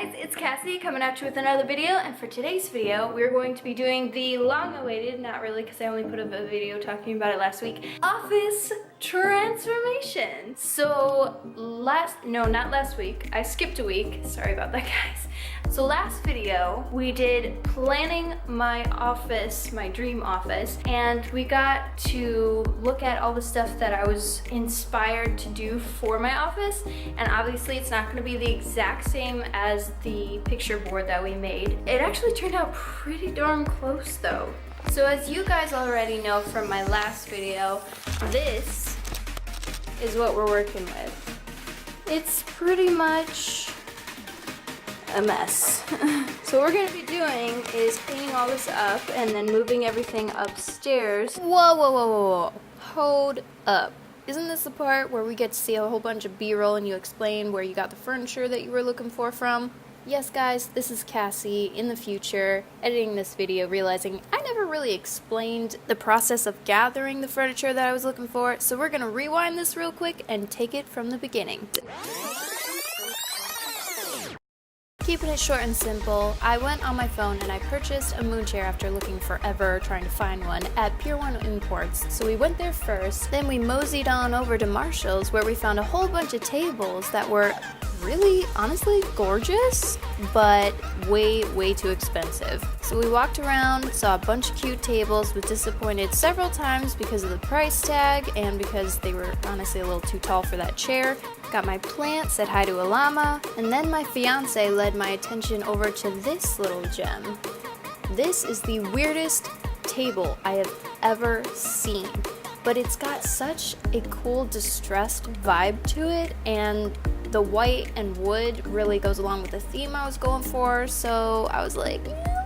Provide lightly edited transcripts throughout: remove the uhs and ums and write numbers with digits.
guys, it's Cassie coming at you with another video, and for today's video we're going to be doing the long-awaited, not really because I only put up a video talking about it last week, office transformation. So not last week, I skipped a week, sorry about that guys. So last video we did planning my office, my dream office, and we got to look at all the stuff that I was inspired to do for my office, and obviously it's not going to be the exact same as the picture board that we made. It actually turned out pretty darn close though. So as you guys already know from my last video, this is what we're working with. It's pretty much a mess. So what we're gonna be doing is cleaning all this up and then moving everything upstairs. Whoa. Hold up. Isn't this the part where we get to see a whole bunch of B-roll and you explain where you got the furniture that you were looking for from? Yes guys, this is Cassie in the future, editing this video, realizing I never really explained the process of gathering the furniture that I was looking for, so we're gonna rewind this real quick and take it from the beginning. Keeping it short and simple, I went on my phone and I purchased a moon chair after looking forever trying to find one at Pier 1 Imports. So we went there first, then we moseyed on over to Marshall's where we found a whole bunch of tables that were really, honestly, gorgeous, but way too expensive. So we walked around, saw a bunch of cute tables, was disappointed several times because of the price tag and because they were honestly a little too tall for that chair. Got my plant, said hi to a llama, and then my fiance led my attention over to this little gem. This is the weirdest table I have ever seen, but it's got such a cool distressed vibe to it, and the white and wood really goes along with the theme I was going for, so I was like, yeah,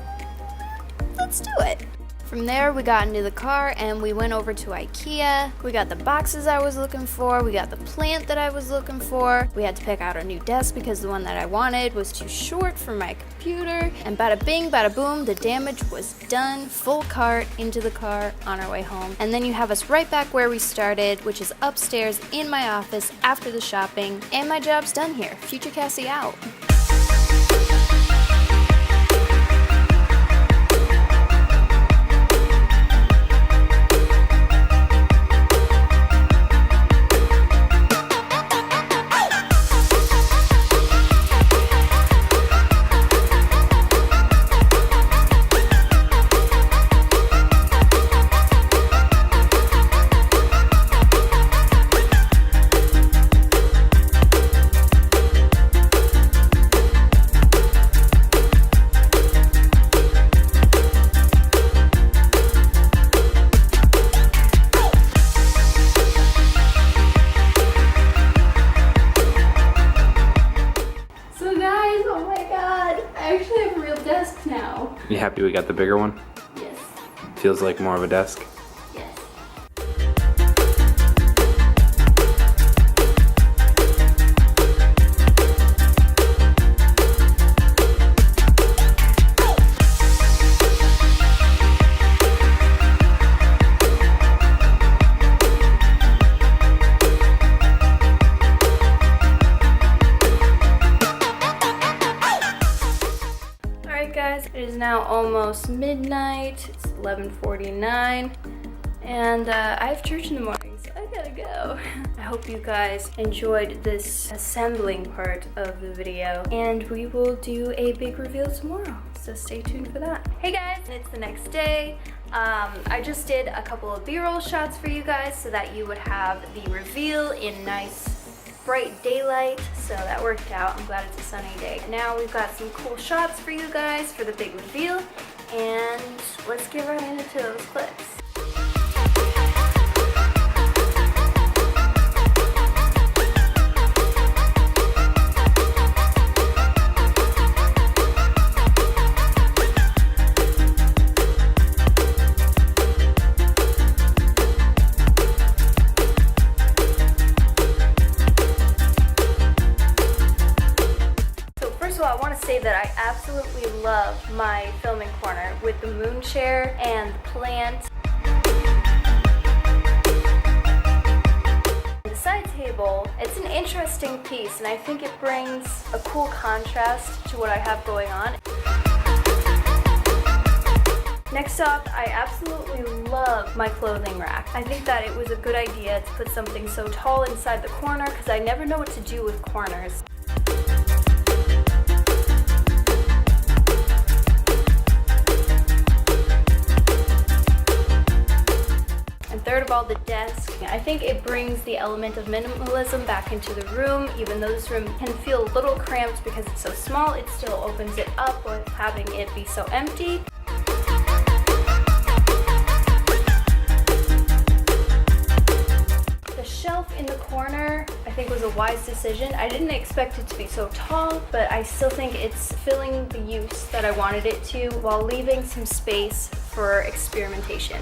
let's do it. From there, we got into the car and we went over to IKEA. We got the boxes I was looking for. We got the plant that I was looking for. We had to pick out a new desk because the one that I wanted was too short for my computer. And bada bing, bada boom, the damage was done. Full cart into the car on our way home. And then you have us right back where we started, which is upstairs in my office after the shopping. And my job's done here. Future Cassie out. Desk now. You happy we got the bigger one? Yes. Feels like more of a desk? Yes. Guys, it is now almost midnight. It's 11:49 and I have church in the morning, so I gotta go. I hope you guys enjoyed this assembling part of the video, and we will do a big reveal tomorrow, so stay tuned for that. Hey guys, it's the next day. I just did a couple of B-roll shots for you guys so that you would have the reveal in nice bright daylight, so that worked out. I'm glad it's a sunny day. Now we've got some cool shots for you guys for the big reveal, and let's get right into those clips. That I absolutely love my filming corner with the moon chair and the plant. Besides table. It's an interesting piece, and I think it brings a cool contrast to what I have going on. Next up, I absolutely love my clothing rack. I think that it was a good idea to put something so tall inside the corner because I never know what to do with corners. And third of all, the desk. I think it brings the element of minimalism back into the room. Even though this room can feel a little cramped because it's so small, it still opens it up with having it be so empty. The shelf in the corner, I think, was a wise decision. I didn't expect it to be so tall, but I still think it's filling the use that I wanted it to while leaving some space for experimentation.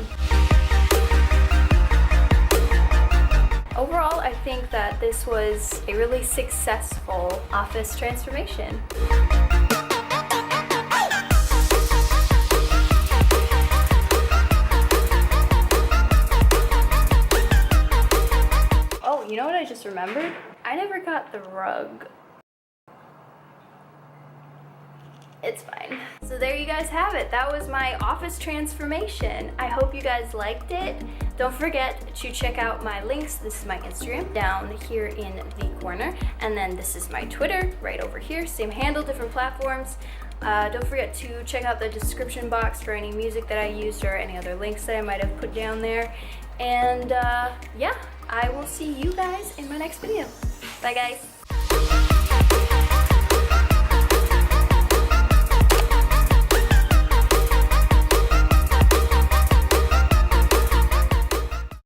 Overall, I think that this was a really successful office transformation. Oh, you know what I just remembered? I never got the rug. It's fine. So there you guys have it. That was my office transformation. I hope you guys liked it. Don't forget to check out my links. This is my Instagram down here in the corner. And then this is my Twitter right over here. Same handle, different platforms. Don't forget to check out the description box for any music that I used or any other links that I might have put down there. And yeah, I will see you guys in my next video. Bye guys.